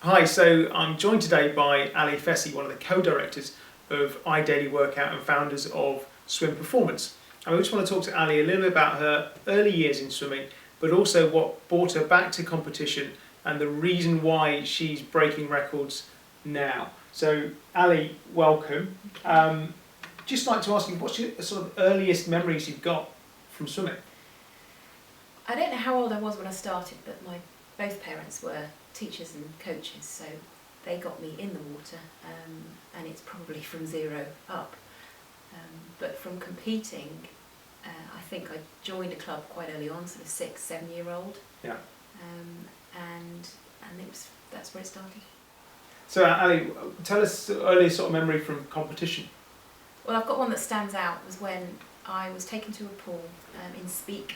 Hi, so I'm joined today by Ali Phesse, one of the co-directors of iDaily Workout and founders of Swim Performance. And we just want to talk to Ali a little bit about her early years in swimming, but also what brought her back to competition and the reason why she's breaking records now. So Ali, welcome. Just like to ask you, what's your sort of earliest memories you've got from swimming? I don't know how old I was when I started, but both parents were teachers and coaches, so they got me in the water, and it's probably from 0 up. But from competing, I think I joined a club quite early on, sort of 6-7-year-old. Yeah. And that's where it started. So Ali, tell us the earliest sort of memory from competition. Well, I've got one that stands out. Was when I was taken to a pool in Speke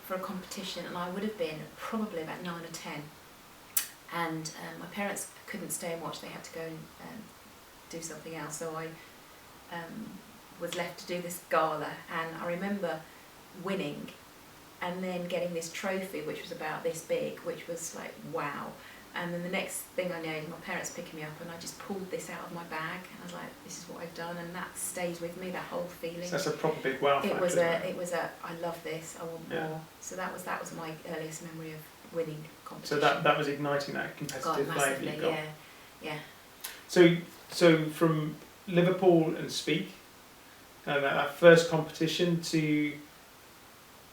for a competition, and I would have been probably about 9 or 10. And my parents couldn't stay and watch; they had to go and do something else. So I was left to do this gala, and I remember winning, and then getting this trophy, which was about this big, which was like wow. And then the next thing I know, my parents picking me up, and I just pulled this out of my bag, and I was like, "This is what I've done," and that stays with me. That whole feeling. So that's a proper big wow factor. It was a. I love this. I want more. So that was my earliest memory of winning competition. So that was igniting that competitive flame you've got. Yeah. So from Liverpool and Speke, that first competition to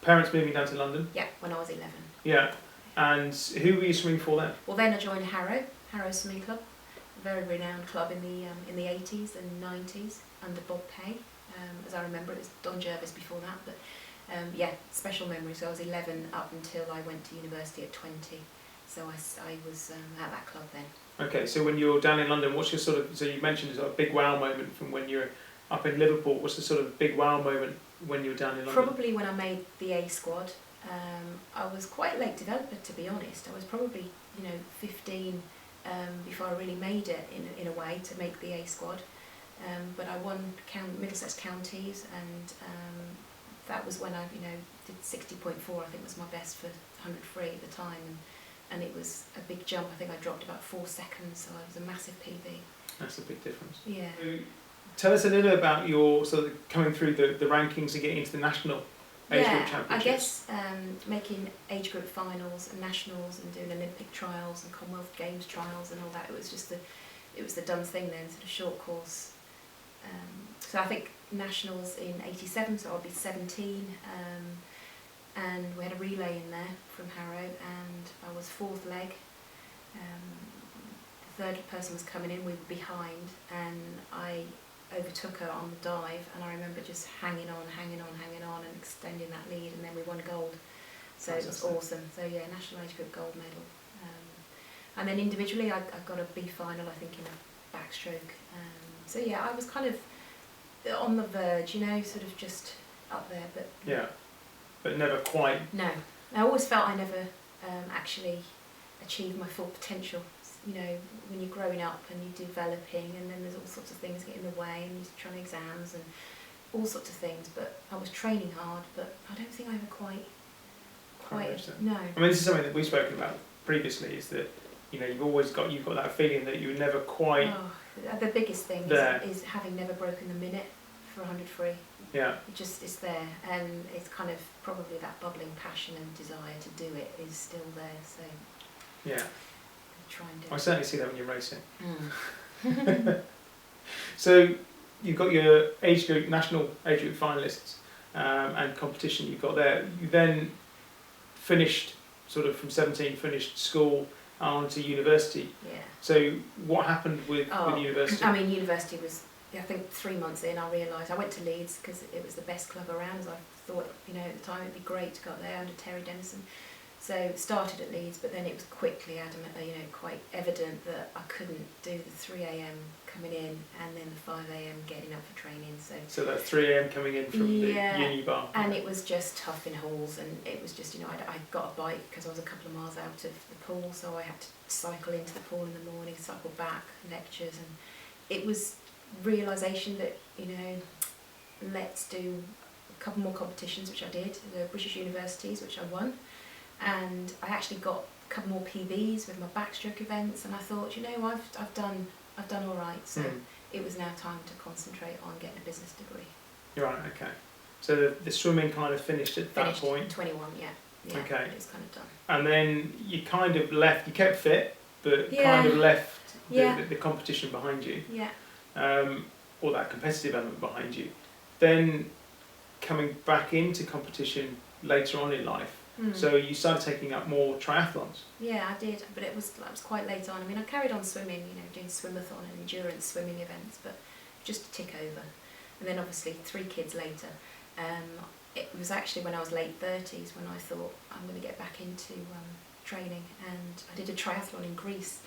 parents moving down to London. Yeah, when I was 11. Yeah. And who were you swimming for then? Well, then I joined Harrow Swimming Club, a very renowned club in the 80s and 90s under Bob Pay. As I remember, it was Don Jervis before that. But special memory. So I was 11 up until I went to university at 20. So I was at that club then. Okay, so when you're down in London, what's your sort of, so you mentioned a sort of big wow moment from when you're up in Liverpool. What's the sort of big wow moment when you were down in London? Probably when I made the A squad. I was quite late developer, to be honest. I was probably 15 before I really made it in a way to make the A squad. But I won Middlesex counties, and that was when I did 60.4. I think was my best for 100 free at the time, and it was a big jump. I think I dropped about 4 seconds, so it was a massive PB. That's a big difference. Yeah. So tell us a little about your sort of coming through the rankings and getting into the national age group championships. I guess making age group finals and nationals and doing Olympic trials and Commonwealth Games trials and all that. It was the done thing then, sort of short course. So I think nationals in 87, so I'll be 17. And we had a relay in there from Harrow, and I was 4th leg. The 3rd person was coming in, we were behind, and I overtook her on the dive, and I remember just hanging on and extending that lead, and then we won gold. So it was awesome. So yeah, national age group gold medal. And then individually I got a B final, I think, in a backstroke. So yeah, I was kind of on the verge, sort of just up there, but... Yeah, but never quite... No. I always felt I never actually achieved my full potential. When you're growing up and you're developing, and then there's all sorts of things get in the way, and you're trying exams and all sorts of things. But I was training hard, but I don't think I ever quite no. I mean, this is something that we've spoken about previously. Is that you've got that feeling that you were never quite. Oh, the biggest thing is having never broken the minute for 100 free. Yeah. It's there, and it's kind of probably that bubbling passion and desire to do it is still there. So. Yeah. Try and do I certainly see that when you're racing. Mm. So you've got your national age group finalists and competition you've got there. You then finished sort of from 17, finished school on to university. Yeah. So what happened with university? I mean, university was, I think 3 months in, I realised I went to Leeds because it was the best club around. As I thought, at the time it'd be great to go there under Terry Dennison. So started at Leeds, but then it was quickly quite evident that I couldn't do the 3 a.m. coming in and then the 5 a.m. getting up for training. So that 3 a.m. coming in from the uni bar. And it was just tough in halls, and it was just I got a bike because I was a couple of miles out of the pool, so I had to cycle into the pool in the morning, cycle back, lectures, and it was realisation that let's do a couple more competitions, which I did, the British universities, which I won. And I actually got couple more PBs with my backstroke events, and I thought, you know, I've done all right. So it was now time to concentrate on getting a business degree. Right. Okay. So the swimming kind of finished at that point. 21. Yeah. Okay. It's kind of done. And then you kind of left. You kept fit, but Yeah. kind of left Yeah. the competition behind you. Yeah. Or that competitive element behind you. Then coming back into competition later on in life. So you started taking up more triathlons. Yeah, I did, but it was quite late on. I mean, I carried on swimming, you know, doing swimathon and endurance swimming events, but just to tick over. And then obviously 3 kids later, it was actually when I was late 30s when I thought I'm going to get back into training, and I did a triathlon in Greece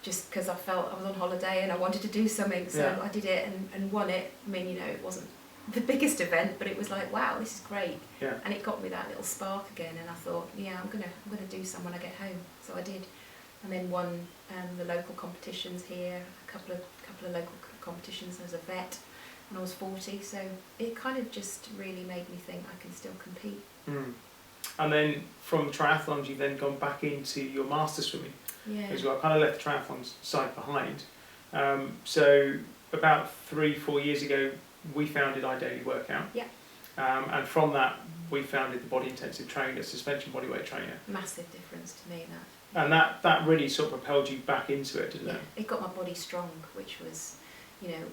just because I felt I was on holiday and I wanted to do something. So I did it and won it. I mean, you know, it wasn't the biggest event, but it was like, wow, this is great. Yeah. And it got me that little spark again, and I thought, yeah, I'm gonna do some when I get home. So I did, and then won the local competitions here, a couple of local competitions as a vet when I was 40. So it kind of just really made me think I can still compete. And then from triathlons, you've then gone back into your master swimming as well. Kind of left the triathlons side behind. So about 3-4 years ago, we founded iDaily Workout. Yeah. And from that, we founded the Body Intensive Trainer, suspension bodyweight trainer. Massive difference to me, that. And that really sort of propelled you back into it, didn't it? It got my body strong, which was, you know,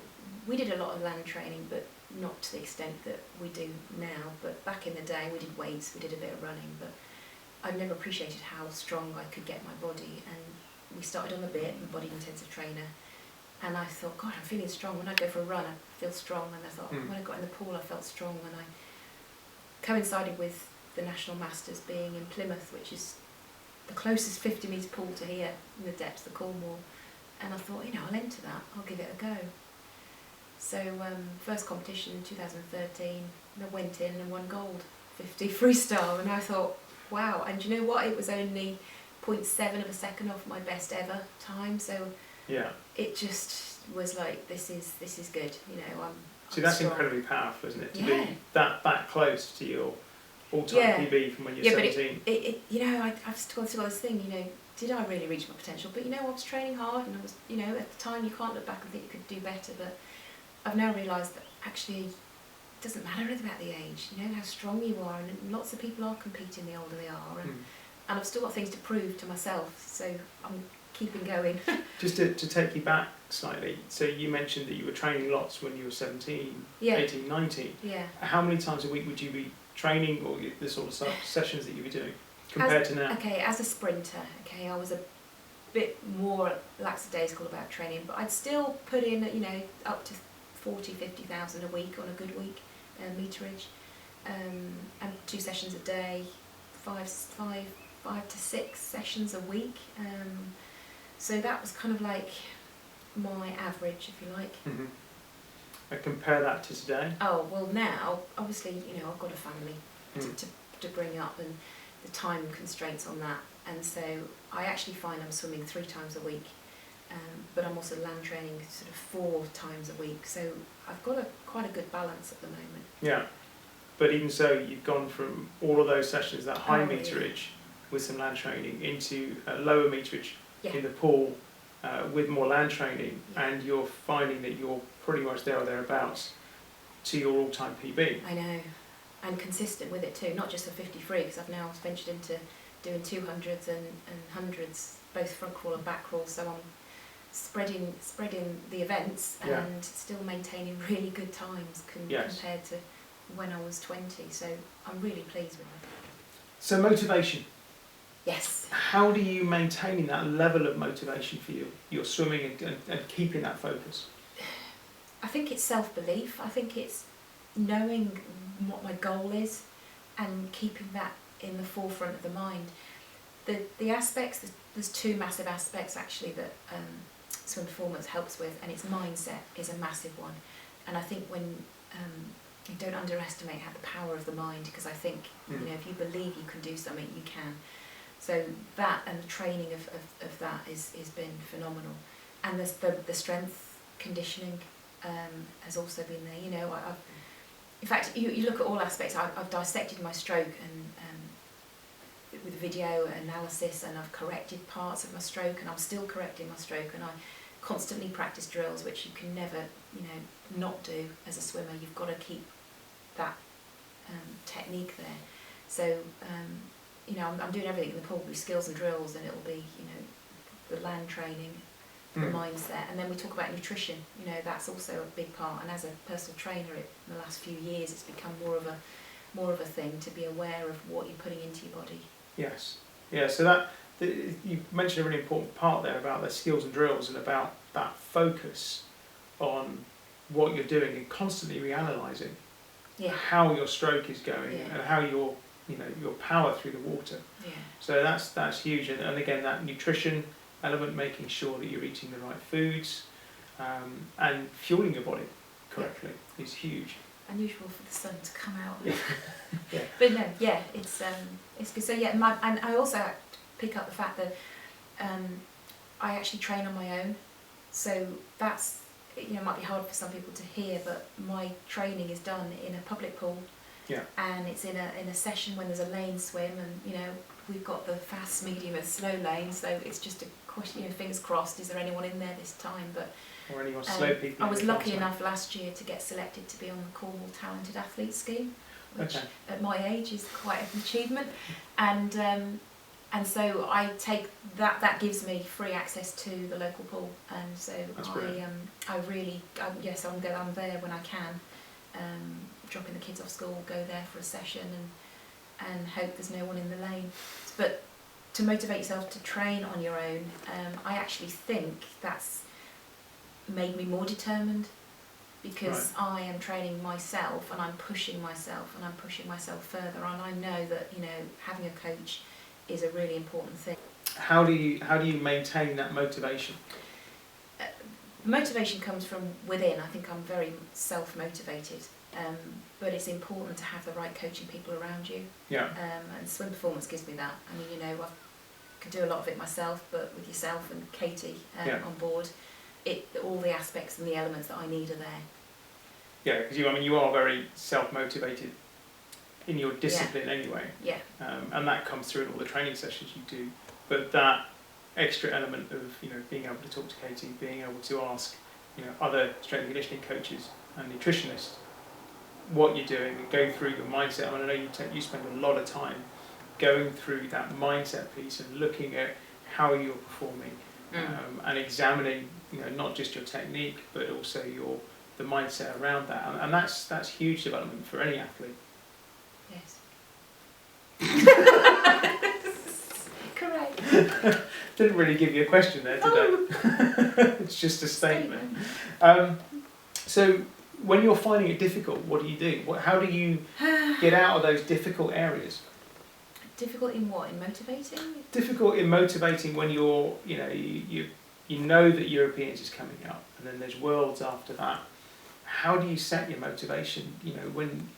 we did a lot of land training, but not to the extent that we do now. But back in the day, we did weights, we did a bit of running, but I've never appreciated how strong I could get my body. And we started on the bit, the Body Intensive Trainer. And I thought, God, I'm feeling strong. When I go for a run, I feel strong. And I thought, when I got in the pool, I felt strong. And I coincided with the National Masters being in Plymouth, which is the closest 50-metre pool to here in the depths of Cornwall. And I thought, you know, I'll enter that. I'll give it a go. So first competition in 2013, I went in and won gold, 50 freestyle. And I thought, wow. And you know what? It was only 0.7 of a second off my best ever time. So it just was like, this is good, you know. So that's strong. Incredibly powerful, isn't it? To be that close to your all-time PB from when you're 17. But you know, I've still got this thing, you know, did I really reach my potential? But you know, I was training hard, and I was, you know, at the time you can't look back and think you could do better. But I've now realised that actually it doesn't matter anything about the age. You know how strong you are, and lots of people are competing the older they are, and I've still got things to prove to myself. So I'm keeping going. Just to take you back slightly, so you mentioned that you were training lots when you were 17, 18, 19. Yeah. How many times a week would you be training, or the sort of sessions that you were doing compared to now? Okay, as a sprinter, I was a bit more lackadaisical about training, but I'd still put in, you know, up to 40, 50,000 a week on a good week, meterage, and 2 sessions a day, 5 to 6 sessions a week. So that was kind of like my average, if you like. And compare that to today? Oh, well now, obviously, you know, I've got a family to bring up, and the time constraints on that. And so I actually find I'm swimming 3 times a week, but I'm also land training sort of 4 times a week. So I've got quite a good balance at the moment. Yeah. But even so, you've gone from all of those sessions, that high meterage with some land training, into a lower meterage in the pool with more land training, and you're finding that you're pretty much there or thereabouts to your all-time PB. I know, and consistent with it too, not just the 50 free, because I've now ventured into doing 200s and 100s, both front crawl and back crawl, so I'm spreading the events and still maintaining really good times compared to when I was 20, so I'm really pleased with it. So motivation. Yes. How do you maintain that level of motivation for your swimming and keeping that focus? I think it's self-belief. I think it's knowing what my goal is and keeping that in the forefront of the mind. The aspects, there's 2 massive aspects actually that swim performance helps with, and its mindset is a massive one. And I think when you don't underestimate the power of the mind, because I think you know, if you believe you can do something, you can. So that and the training of that has been phenomenal, and the strength conditioning has also been there. You know, in fact, you look at all aspects. I've dissected my stroke, and with video analysis, and I've corrected parts of my stroke, and I'm still correcting my stroke, and I constantly practice drills, which you can never, not do as a swimmer. You've got to keep that technique there. So, I'm doing everything in the pool with skills and drills, and it'll be, the land training, the mindset, and then we talk about nutrition. That's also a big part. And as a personal trainer, in the last few years, it's become more of a thing to be aware of what you're putting into your body. Yes. Yeah. So you mentioned a really important part there about the skills and drills, and about that focus on what you're doing and constantly reanalyzing how your stroke is going and how your power through the water. Yeah. So that's huge. And again, that nutrition element, making sure that you're eating the right foods and fueling your body correctly is huge. Unusual for the sun to come out. Yeah. But no, it's good. So and I also pick up the fact that I actually train on my own. So that's, it might be hard for some people to hear, but my training is done in a public pool. Yeah. And it's in a session when there's a lane swim, and we've got the fast, medium, and slow lane. So it's just a question. Fingers crossed. Is there anyone in there this time? But or anyone slow people. I was lucky enough last year to get selected to be on the Cornwall Talented Athlete Scheme, which at my age is quite an achievement. And so I take that. That gives me free access to the local pool, and so I'm there when I can. Dropping the kids off school, go there for a session, and hope there's no one in the lane. But to motivate yourself to train on your own, I actually think that's made me more determined, because I am training myself, and I'm pushing myself further, and I know that having a coach is a really important thing. How do you maintain that motivation? Motivation comes from within. I think I'm very self-motivated, but it's important to have the right coaching people around you. Yeah. And swim performance gives me that. I mean, I can do a lot of it myself, but with yourself and Katie on board, all the aspects and the elements that I need are there. Yeah, because you are very self-motivated in your discipline anyway. Yeah. And that comes through in all the training sessions you do. But that extra element of being able to talk to Katie, being able to ask other strength and conditioning coaches and nutritionists what you're doing, and go through your mindset. I know you spend a lot of time going through that mindset piece and looking at how you're performing and examining not just your technique but also the mindset around that, and that's huge development for any athlete. Yes. Correct. Didn't really give you a question there, did I? It's just a statement. So when you're finding it difficult, what do you do? How do you get out of those difficult areas? Difficult in what? In motivating? Difficult in motivating when you're, you know that Europeans is coming up, and then there's Worlds after that. How do you set your motivation? When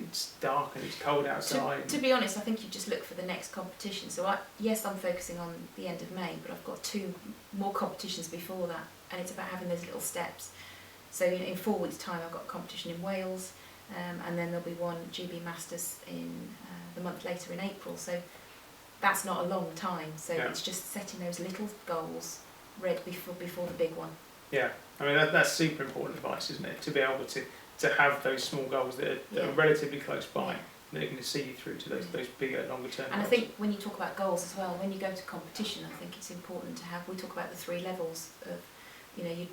it's dark and it's cold outside. To be honest, I think you just look for the next competition. So I'm focusing on the end of May, but I've got 2 more competitions before that, and it's about having those little steps. So in 4 weeks' time, I've got a competition in Wales, and then there'll be one GB Masters in the month later in April. So that's not a long time. So it's just setting those little goals ready before the big one. Yeah, I mean that's super important advice, isn't it? To be able to have those small goals that are relatively close by, that are going to see you through to those bigger, longer term goals. And I think when you talk about goals as well, when you go to competition, I think it's important to we talk about the 3 levels of, you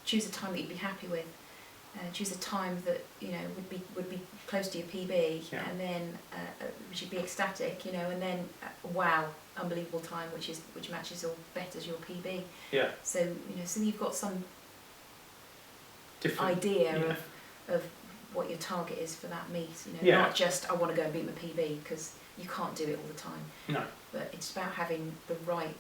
choose a time that you'd be happy with, choose a time that would be close to your PB, and then which you'd be ecstatic, and then wow, unbelievable time, which matches or betters your PB. Yeah. So so you've got some different idea of what your target is for that meet. Not just I want to go and beat my PB, because you can't do it all the time. No. But it's about having the right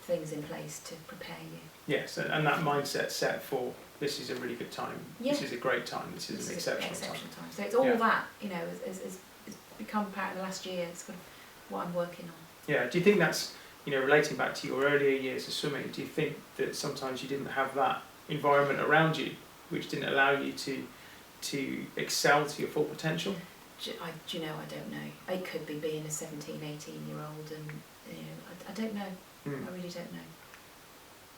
things in place to prepare you. Yes, and that mindset set for this is a really good time. Yeah. This is a great time. This is an exceptional time. So it's all that has become apparent in the last year. It's kind of what I'm working on. Yeah. Do you think that's relating back to your earlier years of swimming? Do you think that sometimes you didn't have that environment around you, which didn't allow you to excel to your full potential? Do you know, I don't know. It could be being a 17, 18-year-old, and I don't know. I really don't know.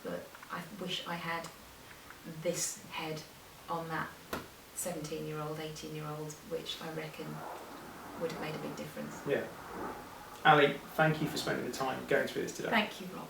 But I wish I had this head on that 17-year-old, 18-year-old, which I reckon would have made a big difference. Yeah. Ali, thank you for spending the time going through this today. Thank you, Rob.